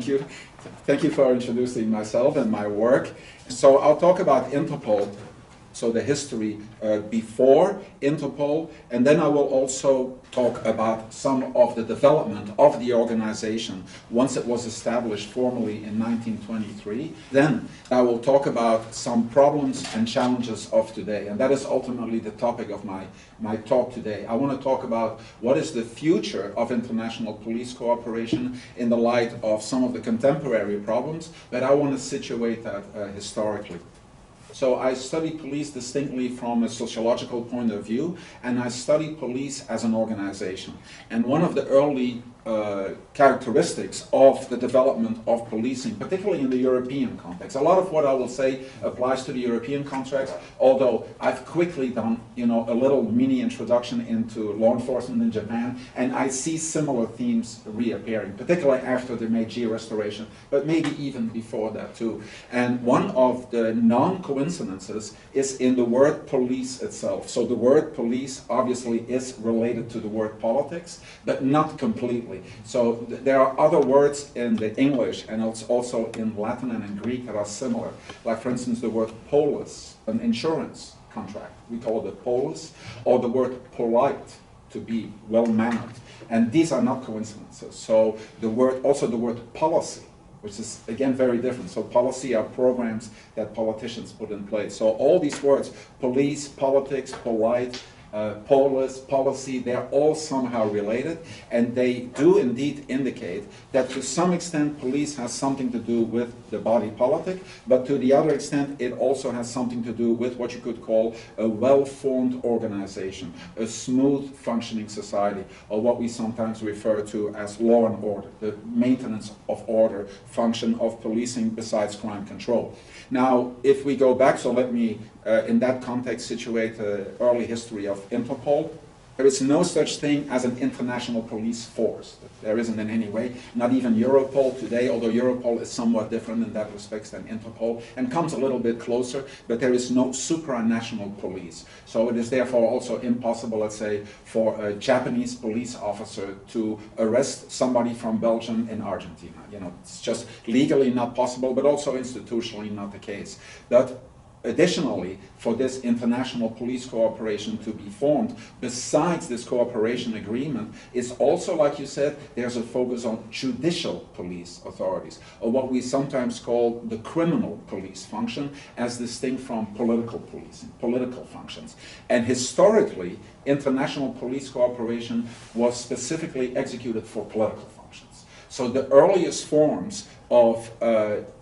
Thank you. Thank you for introducing myself and my work. So I'll talk about Interpol, so the history before Interpol, and then I will also talk about some of the development of the organization once it was established formally in 1923. Then I will talk about some problems and challenges of today, and that is ultimately the topic of my talk today. I want to talk about what is the future of international police cooperation in the light of some of the contemporary problems, but I want to situate that historically. So I study police distinctly from a sociological point of view, and I study police as an organization. And one of the early characteristics of the development of policing, particularly in the European context. A lot of what I will say applies to the European context, although I've quickly done, a little mini introduction into law enforcement in Japan, and I see similar themes reappearing, particularly after the Meiji Restoration, but maybe even before that too. And one of the non-coincidences is in the word police itself. So the word police obviously is related to the word politics, but not completely. So there are other words in the English and also in Latin and in Greek that are similar. Like for instance the word polis, an insurance contract, we call it polis, or the word polite, to be well-mannered. And these are not coincidences. So also the word policy, which is again very different. So policy are programs that politicians put in place. So all these words, police, politics, polite, polis, policy, they're all somehow related, and they do indeed indicate that to some extent police has something to do with the body politic, but to the other extent it also has something to do with what you could call a well-formed organization, a smooth functioning society, or what we sometimes refer to as law and order, the maintenance of order function of policing besides crime control. Now, if we go back, so let me, in that context, situate the early history of Interpol. There is no such thing as an international police force. There isn't in any way, not even Europol today, although Europol is somewhat different in that respect than Interpol, and comes a little bit closer, but there is no supranational police. So it is therefore also impossible, let's say, for a Japanese police officer to arrest somebody from Belgium in Argentina. It's just legally not possible, but also institutionally not the case. But additionally, for this international police cooperation to be formed, besides this cooperation agreement, is also, like you said, there's a focus on judicial police authorities, or what we sometimes call the criminal police function, as distinct from political policing, political functions. And historically, international police cooperation was specifically executed for political functions. So the earliest forms of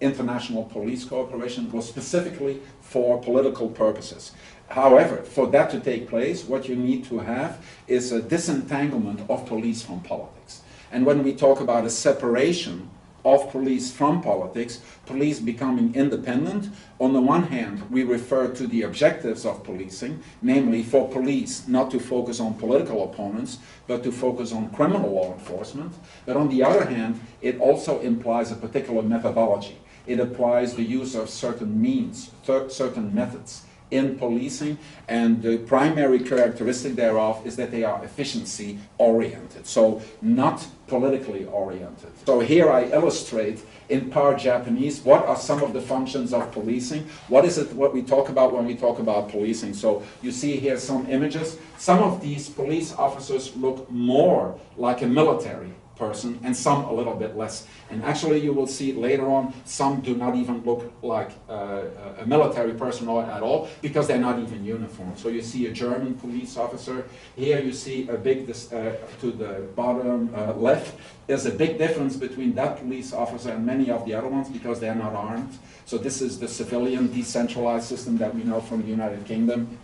international police cooperation was specifically for political purposes. However, for that to take place, what you need to have is a disentanglement of police from politics. And when we talk about a separation of police from politics, police becoming independent, on the one hand, we refer to the objectives of policing, namely for police not to focus on political opponents, but to focus on criminal law enforcement. But on the other hand, it also implies a particular methodology. It applies the use of certain means, certain methods in policing, and the primary characteristic thereof is that they are efficiency oriented, so not politically oriented. So here I illustrate in part Japanese what are some of the functions of policing. What is it what we talk about when we talk about policing? So you see here some images. Some of these police officers look more like a military person, and some a little bit less. And actually you will see later on, some do not even look like a military person at all, because they're not even uniformed. So you see a German police officer. Here you see a big, to the bottom left, there's a big difference between that police officer and many of the other ones, because they're not armed. So this is the civilian decentralized system that we know from the United Kingdom.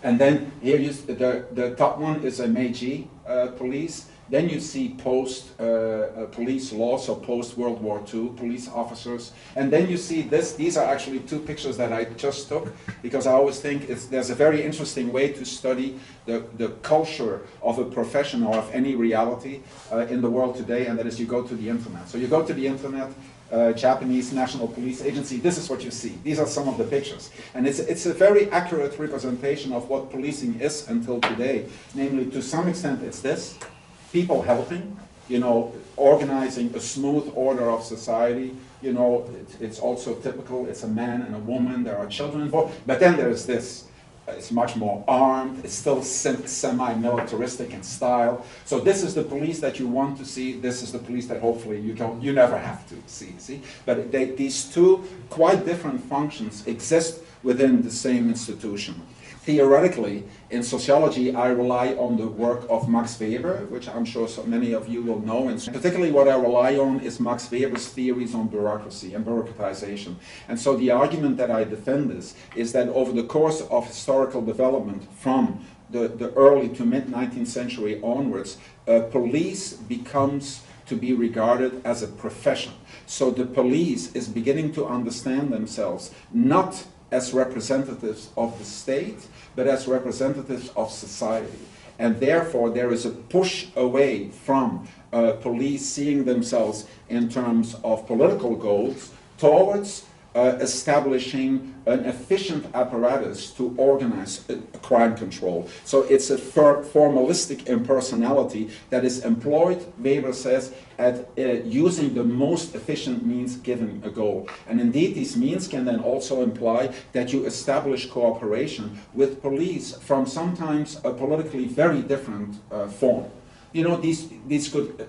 And then here the top one is a Meiji police. Then you see post-police law, so post-World War II police officers. And then you see this. These are actually two pictures that I just took, because I always think there's a very interesting way to study the culture of a profession or of any reality in the world today, and that is you go to the internet. So you go to the internet, Japanese National Police Agency, this is what you see. These are some of the pictures. And it's a very accurate representation of what policing is until today. Namely, to some extent, it's this. People helping, organizing a smooth order of society. You know, it's also typical, it's a man and a woman, there are children involved, but then there's this. It's much more armed, it's still semi-militaristic in style. So this is the police that you want to see, this is the police that hopefully you never have to see? But these two quite different functions exist within the same institution. Theoretically, in sociology, I rely on the work of Max Weber, which I'm sure so many of you will know. And particularly what I rely on is Max Weber's theories on bureaucracy and bureaucratization. And so the argument that I defend is that over the course of historical development from the early to mid-19th century onwards, police becomes to be regarded as a profession. So the police is beginning to understand themselves not as representatives of the state, but as representatives of society. And therefore, there is a push away from police seeing themselves in terms of political goals towards establishing an efficient apparatus to organize crime control. So it's a formalistic impersonality that is employed, Weber says, at using the most efficient means given a goal. And indeed, these means can then also imply that you establish cooperation with police from sometimes a politically very different form. You know,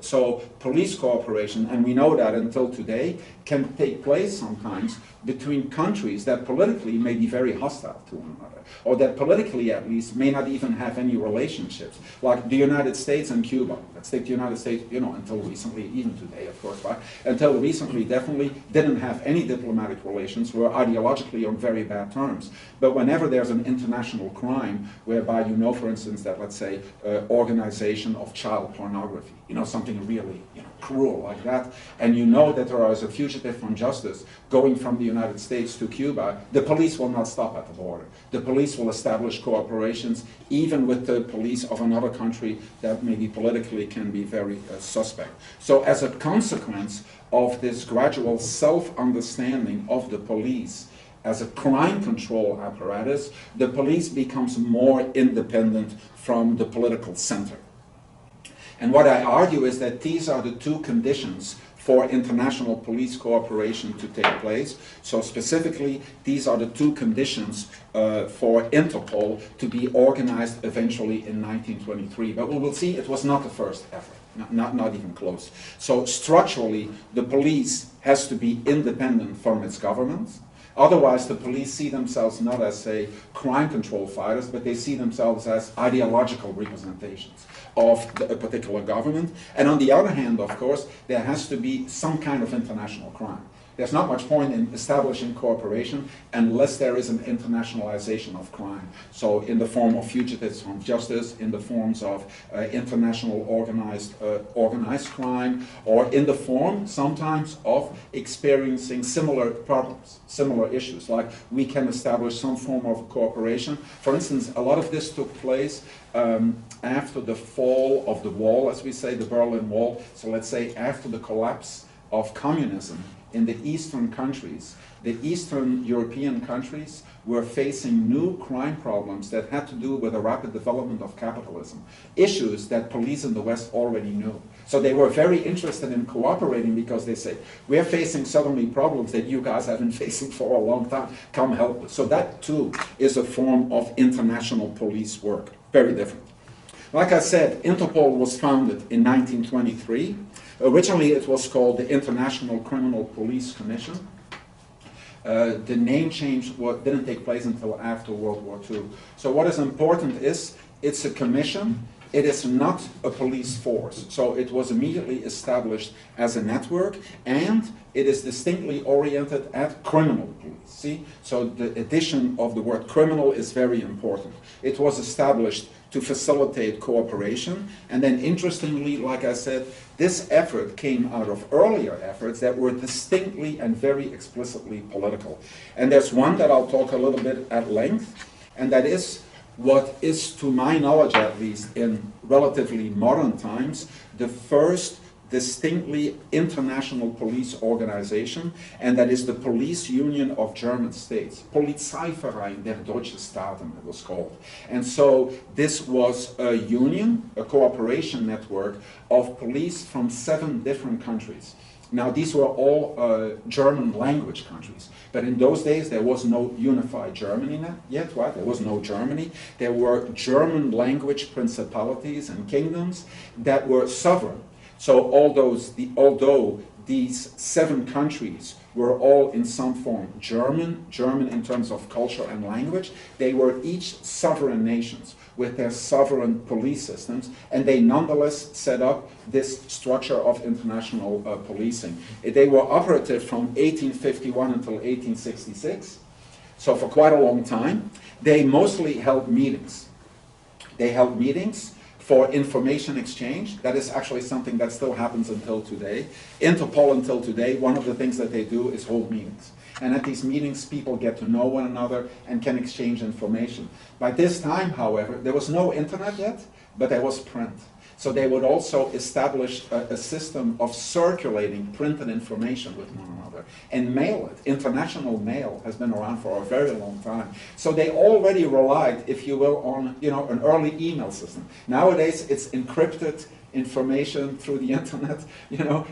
so police cooperation, and we know that until today, can take place sometimes between countries that politically may be very hostile to one another, or that politically at least may not even have any relationships, like the United States and Cuba. Let's take the United States, you know, until recently, even today, of course, right? Until recently, definitely didn't have any diplomatic relations, were ideologically on very bad terms. But whenever there's an international crime, whereby you know, for instance, that, let's say, organization of child pornography, you know, something really, you know, cruel like that, and you know that there is a fugitive from justice going from the United States to Cuba, the police will not stop at the border. The police will establish cooperations even with the police of another country that maybe politically can be very suspect. So as a consequence of this gradual self-understanding of the police as a crime control apparatus, the police becomes more independent from the political center. And what I argue is that these are the two conditions for international police cooperation to take place. So specifically, these are the two conditions for Interpol to be organized eventually in 1923. But we will see it was not the first effort, not even close. So structurally, the police has to be independent from its governments. Otherwise, the police see themselves not as, say, crime control fighters, but they see themselves as ideological representations of a particular government. And on the other hand, of course, there has to be some kind of international crime. There's not much point in establishing cooperation unless there is an internationalization of crime. So in the form of fugitives from justice, in the forms of international organized crime, or in the form sometimes of experiencing similar problems, similar issues, like we can establish some form of cooperation. For instance, a lot of this took place after the fall of the wall, as we say, the Berlin Wall. So let's say after the collapse of communism in the Eastern countries, the Eastern European countries were facing new crime problems that had to do with the rapid development of capitalism, issues that police in the West already knew. So they were very interested in cooperating because they say, we're facing suddenly problems that you guys have been facing for a long time, come help us. So that too is a form of international police work, very different. Like I said, Interpol was founded in 1923. Originally, it was called the International Criminal Police Commission. The name change didn't take place until after World War II. So what is important is, it's a commission. It is not a police force. So it was immediately established as a network, and it is distinctly oriented at criminal police. See? So the addition of the word criminal is very important. It was established to facilitate cooperation, and then interestingly, like I said, this effort came out of earlier efforts that were distinctly and very explicitly political. And there's one that I'll talk a little bit at length, and that is what is, to my knowledge at least, in relatively modern times, the first distinctly international police organization, and that is the Police Union of German States. Polizeiverein der Deutschen Staaten, it was called. And so this was a union, a cooperation network of police from 7 different countries. Now, these were all German language countries, but in those days there was no unified Germany yet, right? There was no Germany. There were German language principalities and kingdoms that were sovereign. So although these 7 countries were all in some form German in terms of culture and language, they were each sovereign nations with their sovereign police systems, and they nonetheless set up this structure of international policing. They were operative from 1851 until 1866, so for quite a long time. They mostly held meetings. They held meetings for information exchange. That is actually something that still happens until today. Interpol until today, one of the things that they do is hold meetings. And at these meetings, people get to know one another and can exchange information. By this time, however, there was no internet yet, but there was print. So they would also establish a system of circulating printed information with one another and mail it. International mail has been around for a very long time. So they already relied, if you will, on an early email system. Nowadays, it's encrypted information through the internet.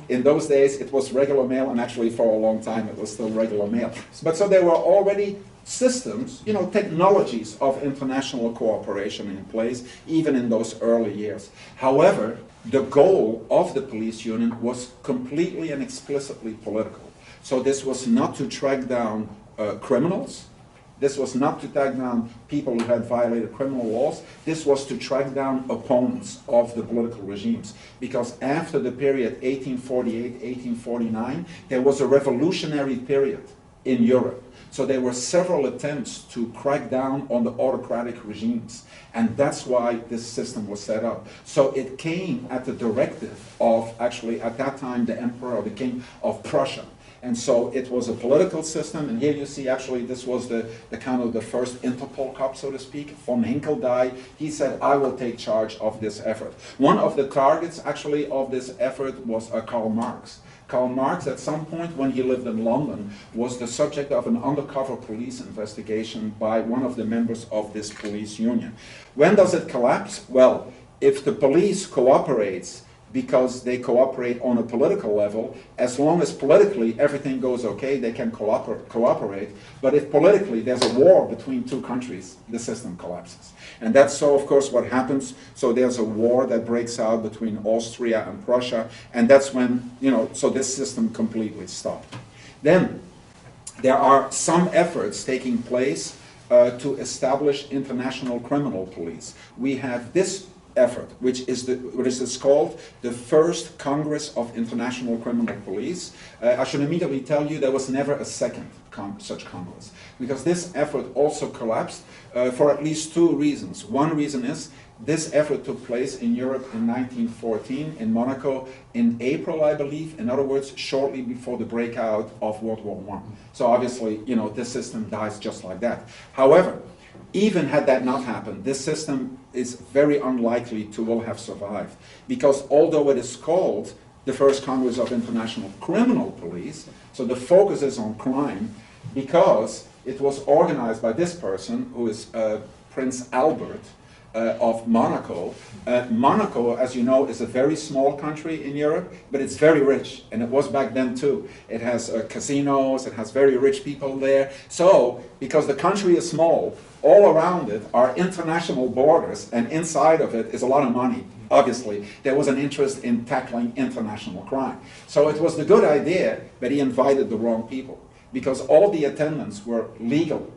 In those days it was regular mail, and actually for a long time it was still regular mail. But so there were already systems, technologies of international cooperation in place, even in those early years. However, the goal of the police union was completely and explicitly political. So this was not to track down criminals. This was not to track down people who had violated criminal laws. This was to track down opponents of the political regimes. Because after the period 1848, 1849, there was a revolutionary period in Europe. So there were several attempts to crack down on the autocratic regimes. And that's why this system was set up. So it came at the directive of, actually, at that time, the Emperor or the King of Prussia. And so it was a political system, and here you see actually this was the kind of the first Interpol cop, so to speak. Von Hinkeldeij, he said, I will take charge of this effort. One of the targets actually of this effort was Karl Marx. Karl Marx, at some point when he lived in London, was the subject of an undercover police investigation by one of the members of this police union. When does it collapse? Well, if the police cooperates because they cooperate on a political level, as long as politically everything goes okay, they can cooperate. But if politically there's a war between 2 countries, the system collapses. And that's so, of course, what happens. So there's a war that breaks out between Austria and Prussia, and that's when, so this system completely stopped. Then there are some efforts taking place to establish international criminal police. We have this effort, which is called the First Congress of International Criminal Police. I should immediately tell you there was never a second such Congress, because this effort also collapsed for at least 2 reasons. One reason is this effort took place in Europe in 1914, in Monaco, in April, I believe. In other words, shortly before the breakout of World War I. So obviously, this system dies just like that. However, even had that not happened, this system is very unlikely to will have survived, because although it is called the First Congress of International Criminal Police, so the focus is on crime, because it was organized by this person, who is Prince Albert of Monaco. Monaco, as you know, is a very small country in Europe, but it's very rich, and it was back then too. It has casinos, it has very rich people there. So, because the country is small, all around it are international borders, and inside of it is a lot of money. Obviously, there was an interest in tackling international crime. So it was the good idea, but he invited the wrong people, because all the attendants were legal.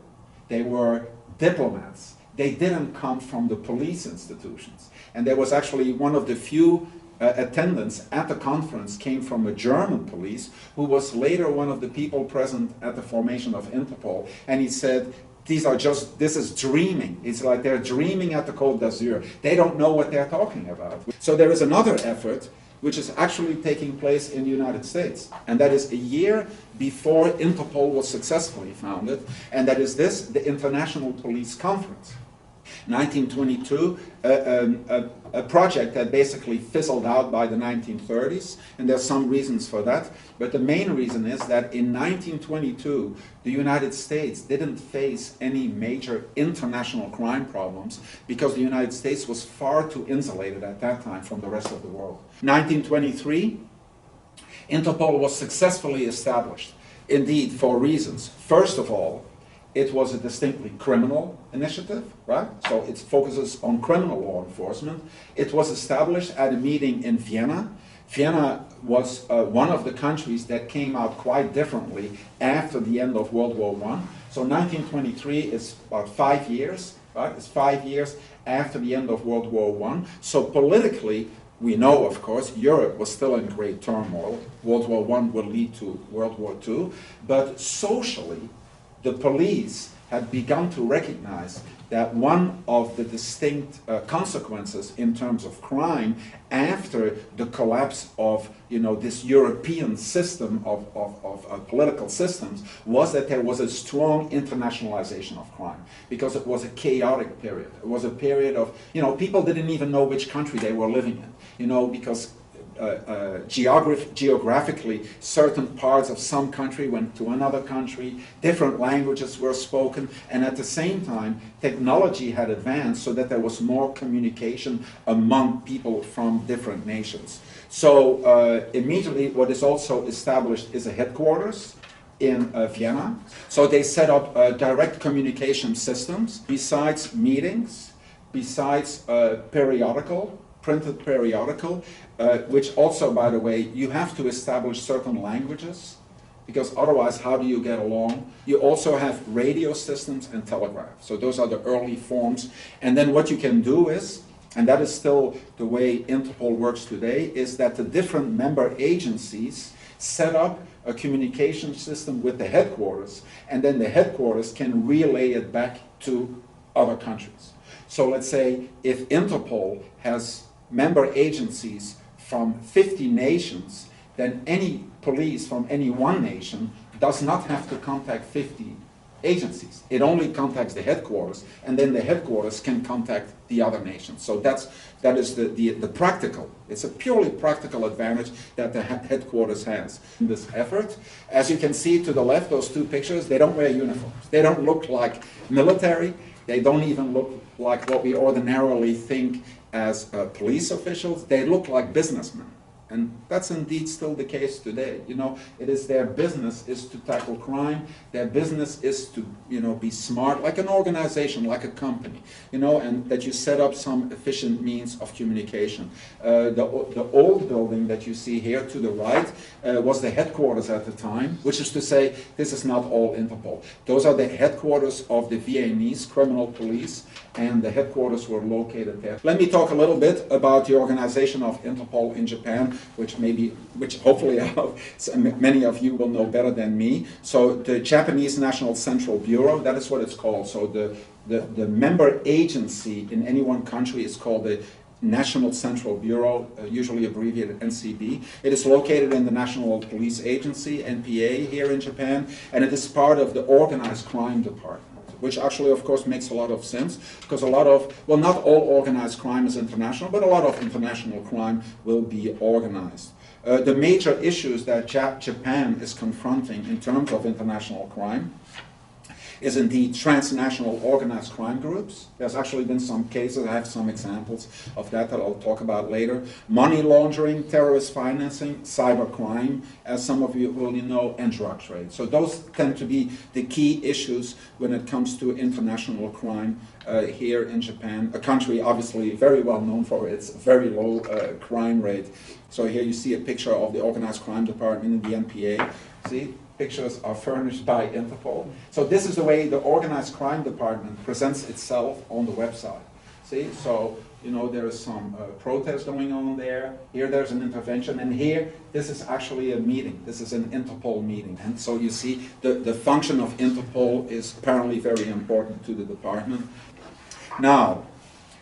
They were diplomats. They didn't come from the police institutions. And there was actually one of the few attendants at the conference came from a German police, who was later one of the people present at the formation of Interpol. And he said, this is dreaming. It's like they're dreaming at the Côte d'Azur. They don't know what they're talking about. So there is another effort which is actually taking place in the United States. And that is a year before Interpol was successfully founded. And that is the International Police Conference. 1922, a project that basically fizzled out by the 1930s, and there's some reasons for that, but the main reason is that in 1922, the United States didn't face any major international crime problems because the United States was far too insulated at that time from the rest of the world. 1923, Interpol was successfully established, indeed for reasons. First of all, it was a distinctly criminal initiative, right? So it focuses on criminal law enforcement. It was established at a meeting in Vienna. Vienna was one of the countries that came out quite differently after the end of World War I. So 1923 is about 5 years, right? It's 5 years after the end of World War I. So politically, we know, of course, Europe was still in great turmoil. World War I will lead to World War II. But socially, the police had begun to recognize that one of the distinct consequences in terms of crime after the collapse of this European system of political systems was that there was a strong internationalization of crime, because it was a chaotic period. It was a period of, people didn't even know which country they were living in, because geographically, certain parts of some country went to another country, different languages were spoken, and at the same time, technology had advanced so that there was more communication among people from different nations. So immediately what is also established is a headquarters in Vienna. So they set up direct communication systems, besides meetings, besides printed periodical, which also, by the way, you have to establish certain languages, because otherwise how do you get along? You also have radio systems and telegraph. So those are the early forms. And then what you can do is, and that is still the way Interpol works today, is that the different member agencies set up a communication system with the headquarters, and then the headquarters can relay it back to other countries. So let's say if Interpol has member agencies from 50 nations, then any police from any one nation does not have to contact 50 agencies. It only contacts the headquarters, and then the headquarters can contact the other nations. So that is the practical, it's a purely practical advantage that the headquarters has in this effort. As you can see to the left, those two pictures, they don't wear uniforms. They don't look like military. They don't even look like what we ordinarily think as police officials. They look like businessmen. And that's indeed still the case today. It is their business is to tackle crime. Their business is to, be smart, like an organization, like a company, and that you set up some efficient means of communication. The old building that you see here to the right was the headquarters at the time, which is to say, this is not all Interpol. Those are the headquarters of the Viennese criminal police, and the headquarters were located there. Let me talk a little bit about the organization of Interpol in Japan, which hopefully many of you will know better than me. So the Japanese National Central Bureau, that is what it's called. So the member agency in any one country is called the National Central Bureau, usually abbreviated NCB. It is located in the National Police Agency, NPA, here in Japan, and it is part of the Organized Crime Department, which actually, of course, makes a lot of sense, because not all organized crime is international, but a lot of international crime will be organized. The major issues that Japan is confronting in terms of international crime is indeed transnational organized crime groups. There's actually been some cases, I have some examples of that I'll talk about later. Money laundering, terrorist financing, cybercrime, as some of you will know, and drug trade. So those tend to be the key issues when it comes to international crime here in Japan, a country obviously very well known for its very low crime rate. So here you see a picture of the Organized Crime Department in the NPA. See? Pictures are furnished by Interpol. So this is the way the Organized Crime Department presents itself on the website. See, so there is some protest going on there. Here there's an intervention, and here this is actually a meeting. This is an Interpol meeting, and so you see the function of Interpol is apparently very important to the department. Now,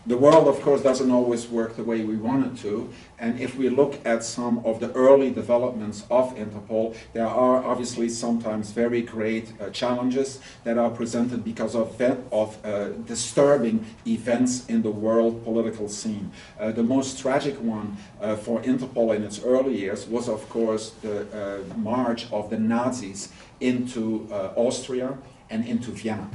The world, of course, doesn't always work the way we want it to, and if we look at some of the early developments of Interpol, there are obviously sometimes very great challenges that are presented because of disturbing events in the world political scene. The most tragic one for Interpol in its early years was, of course, the march of the Nazis into Austria and into Vienna.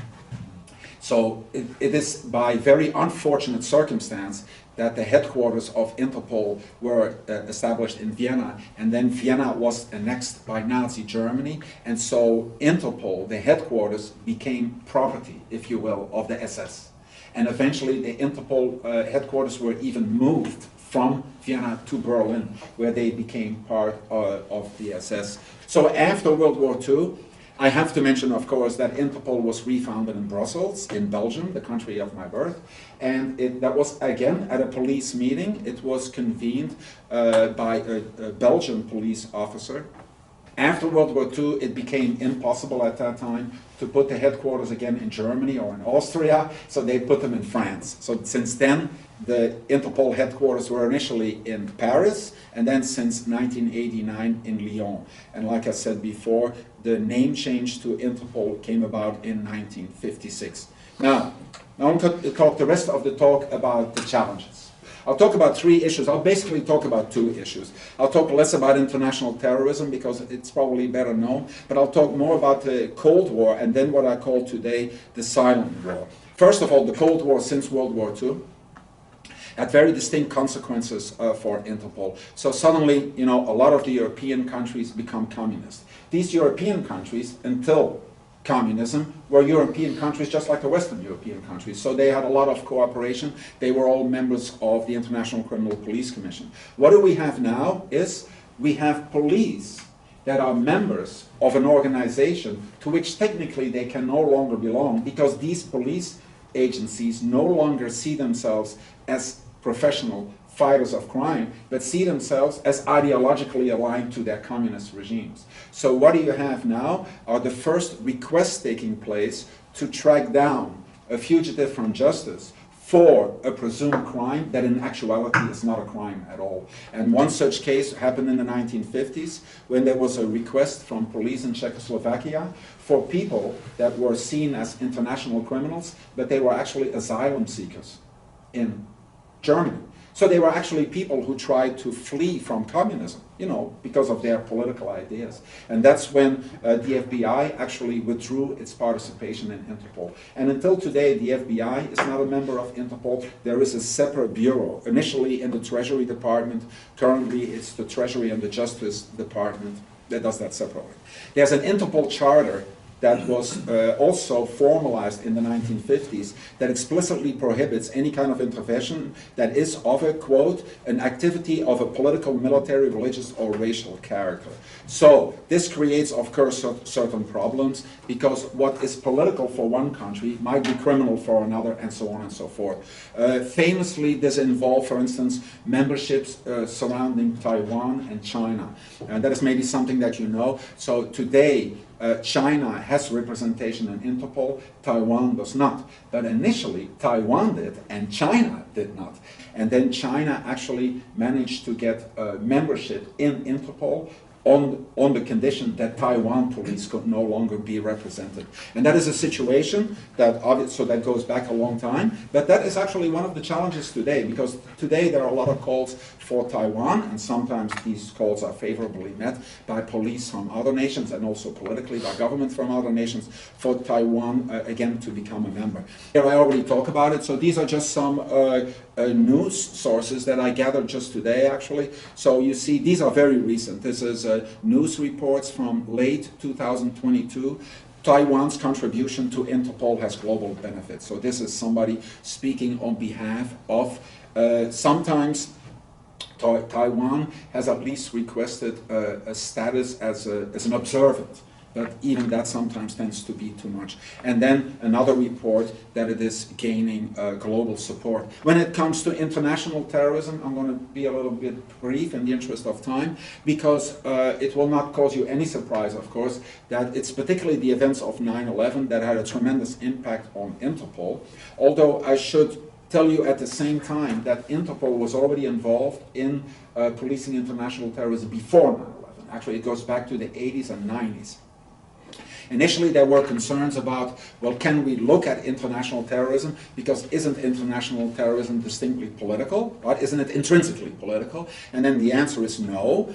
So it is by very unfortunate circumstance that the headquarters of Interpol were established in Vienna, and then Vienna was annexed by Nazi Germany, and so Interpol, the headquarters, became property, if you will, of the SS. And eventually the Interpol headquarters were even moved from Vienna to Berlin, where they became part of the SS. So after World War II, I have to mention, of course, that Interpol was refounded in Brussels, in Belgium, the country of my birth, and that was, again, at a police meeting. It was convened by a Belgian police officer. After World War II, it became impossible at that time to put the headquarters again in Germany or in Austria, so they put them in France. So since then, the Interpol headquarters were initially in Paris, and then since 1989 in Lyon. And like I said before, the name change to Interpol came about in 1956. Now I'm going to talk the rest of the talk about the challenges. I'll talk about three issues. I'll basically talk about two issues. I'll talk less about international terrorism because it's probably better known, but I'll talk more about the Cold War and then what I call today the silent war. First of all, the Cold War since World War II had very distinct consequences for Interpol. So suddenly, a lot of the European countries become communist. These European countries, until communism, were European countries just like the Western European countries. So they had a lot of cooperation. They were all members of the International Criminal Police Commission. What do we have now is we have police that are members of an organization to which technically they can no longer belong, because these police agencies no longer see themselves as professional fighters of crime, but see themselves as ideologically aligned to their communist regimes. So what do you have now are the first requests taking place to track down a fugitive from justice for a presumed crime that in actuality is not a crime at all. And one such case happened in the 1950s when there was a request from police in Czechoslovakia for people that were seen as international criminals, but they were actually asylum seekers in Germany. So they were actually people who tried to flee from communism, because of their political ideas. And that's when the FBI actually withdrew its participation in Interpol. And until today, the FBI is not a member of Interpol. There is a separate bureau, initially in the Treasury Department. Currently, it's the Treasury and the Justice Department that does that separately. There's an Interpol charter that was also formalized in the 1950s that explicitly prohibits any kind of intervention that is of a, quote, an activity of a political, military, religious, or racial character. So this creates, of course, certain problems, because what is political for one country might be criminal for another, and so on and so forth. Famously, this involved, for instance, memberships surrounding Taiwan and China. And that is maybe something that you know. So today, China has representation in Interpol, Taiwan does not. But initially, Taiwan did, and China did not. And then China actually managed to get membership in Interpol on the condition that Taiwan police could no longer be represented. And that is a situation that, so that goes back a long time, but that is actually one of the challenges today, because today there are a lot of calls for Taiwan, and sometimes these calls are favorably met by police from other nations, and also politically by governments from other nations, for Taiwan, again, to become a member. Here I already talked about it, so these are just some news sources that I gathered just today, actually. So you see, these are very recent. This is news reports from late 2022. Taiwan's contribution to Interpol has global benefits. So this is somebody speaking on behalf of, sometimes Taiwan has at least requested a status as an observant. But even that sometimes tends to be too much. And then another report that it is gaining global support. When it comes to international terrorism, I'm going to be a little bit brief in the interest of time, because it will not cause you any surprise, of course, that it's particularly the events of 9/11 that had a tremendous impact on Interpol. Although I should tell you at the same time that Interpol was already involved in policing international terrorism before 9/11. Actually, it goes back to the 80s and 90s. Initially, there were concerns about, well, can we look at international terrorism? Because isn't international terrorism distinctly political? Right? Isn't it intrinsically political? And then the answer is no.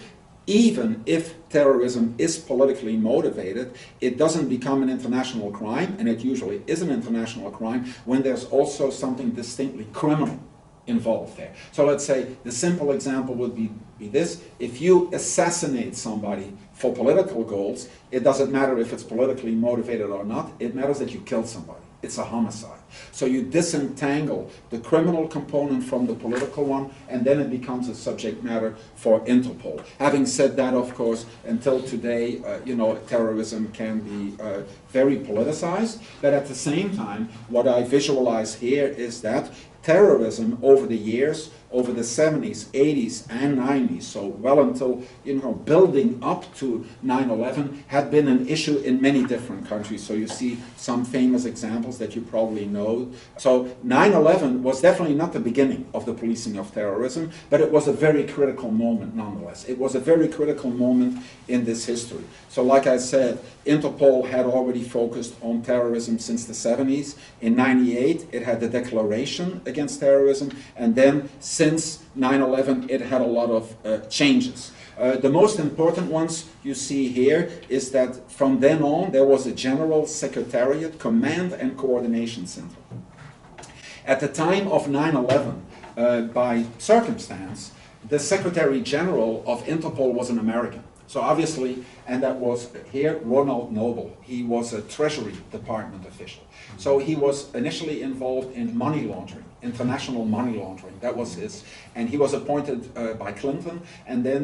Even if terrorism is politically motivated, it doesn't become an international crime, and it usually is an international crime when there's also something distinctly criminal involved there. So let's say the simple example would be this: if you assassinate somebody for political goals, it doesn't matter if it's politically motivated or not, it matters that you killed somebody. It's a homicide. So you disentangle the criminal component from the political one, and then it becomes a subject matter for Interpol. Having said that, of course, until today, terrorism can be very politicized, but at the same time, what I visualize here is that terrorism over the years, over the 70s, 80s, and 90s, so well until, building up to 9/11, had been an issue in many different countries. So you see some famous examples that you probably know. So 9/11 was definitely not the beginning of the policing of terrorism, but it was a very critical moment nonetheless. It was a very critical moment in this history. So like I said, Interpol had already focused on terrorism since the 70s. In 98, it had the Declaration Against Terrorism, and then since 9/11, it had a lot of changes. The most important ones you see here is that from then on, there was a General Secretariat Command and Coordination Center. At the time of 9/11, by circumstance, the Secretary General of Interpol was an American. So obviously, and that was here, Ronald Noble. He was a Treasury Department official. So he was initially involved in money laundering, international money laundering. That was his. And he was appointed by Clinton, and then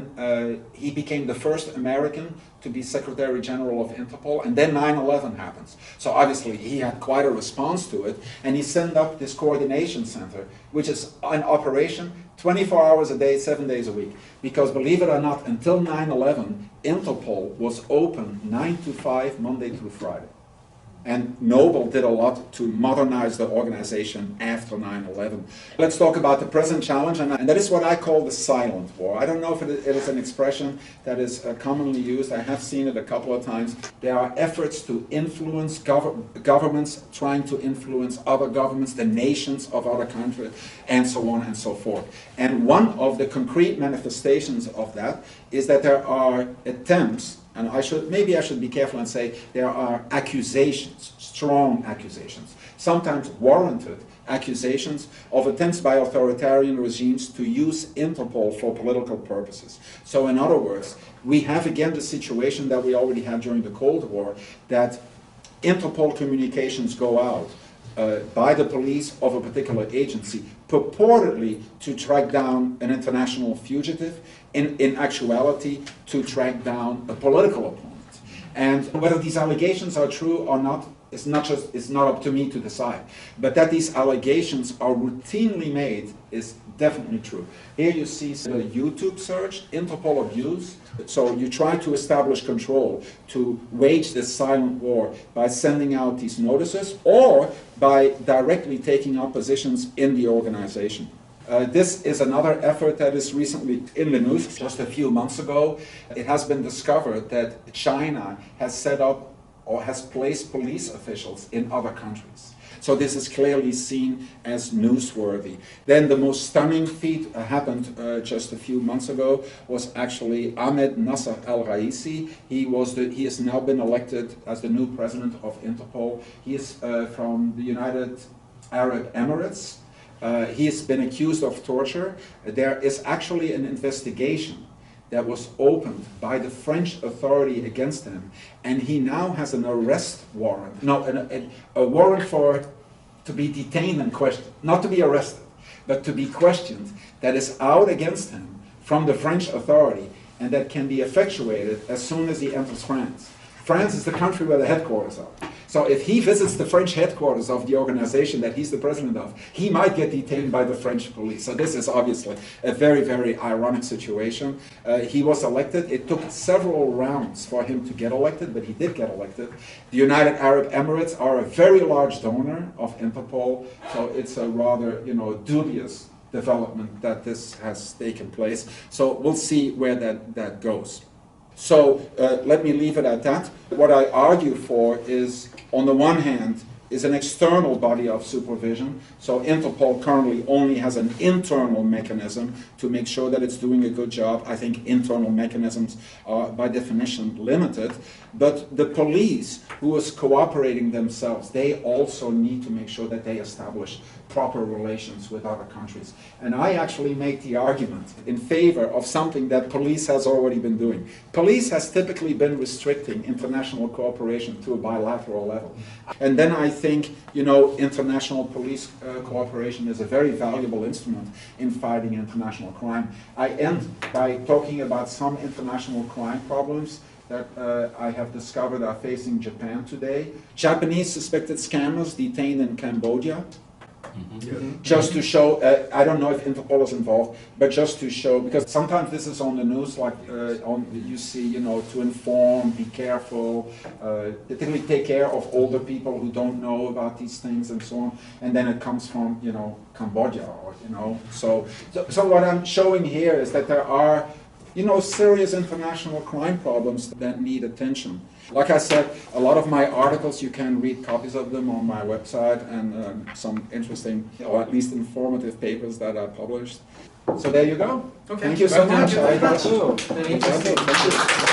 he became the first American to be Secretary General of Interpol, and then 9/11 happens. So obviously he had quite a response to it, and he set up this coordination center, which is an operation 24 hours a day, 7 days a week. Because believe it or not, until 9/11, Interpol was open 9 to 5, Monday through Friday. And Noble did a lot to modernize the organization after 9/11. Let's talk about the present challenge, and that is what I call the silent war. I don't know if it is an expression that is commonly used. I have seen it a couple of times. There are efforts to influence governments, trying to influence other governments, the nations of other countries, and so on and so forth. And one of the concrete manifestations of that is that there are attempts, and maybe I should be careful and say there are accusations, strong accusations, sometimes warranted accusations of attempts by authoritarian regimes to use Interpol for political purposes. So in other words, we have again the situation that we already had during the Cold War, that Interpol communications go out by the police of a particular agency, purportedly to track down an international fugitive, in actuality to track down a political opponent. And whether these allegations are true or not, it's not up to me to decide. But that these allegations are routinely made is definitely true. Here you see a YouTube search, Interpol abuse. So you try to establish control, to wage this silent war by sending out these notices or by directly taking up positions in the organization. This is another effort that is recently in the news. Just a few months ago, it has been discovered that China has set up or has placed police officials in other countries. So this is clearly seen as newsworthy. Then the most stunning feat happened just a few months ago was actually Ahmed Nasser al-Raisi. He has now been elected as the new president of Interpol. He is from the United Arab Emirates. He has been accused of torture. There is actually an investigation that was opened by the French authority against him, and he now has an arrest warrant. A warrant to be detained and questioned, not to be arrested, but to be questioned, that is out against him from the French authority, and that can be effectuated as soon as he enters France. France is the country where the headquarters are. So if he visits the French headquarters of the organization that he's the president of, he might get detained by the French police. So this is obviously a very, very ironic situation. He was elected. It took several rounds for him to get elected, but he did get elected. The United Arab Emirates are a very large donor of Interpol, so it's a rather, dubious development that this has taken place. So we'll see where that goes. So let me leave it at that. What I argue for is, on the one hand, is an external body of supervision. So Interpol currently only has an internal mechanism to make sure that it's doing a good job. I think internal mechanisms are by definition limited. But the police, who is cooperating themselves, they also need to make sure that they establish proper relations with other countries. And I actually make the argument in favor of something that police has already been doing. Police has typically been restricting international cooperation to a bilateral level. And then I think, international police cooperation is a very valuable instrument in fighting international crime. I end by talking about some international crime problems that I have discovered are facing Japan today. Japanese suspected scammers detained in Cambodia. Just to show, I don't know if Interpol is involved, but just to show, because sometimes this is on the news, like you see, to inform, be careful, particularly take care of older people who don't know about these things and so on, and then it comes from, Cambodia, or, so what I'm showing here is that there are, serious international crime problems that need attention. Like I said, a lot of my articles, you can read copies of them on my website, and some interesting, or at least informative papers that I published. So there you go. Okay. Thank you so much. Thank you.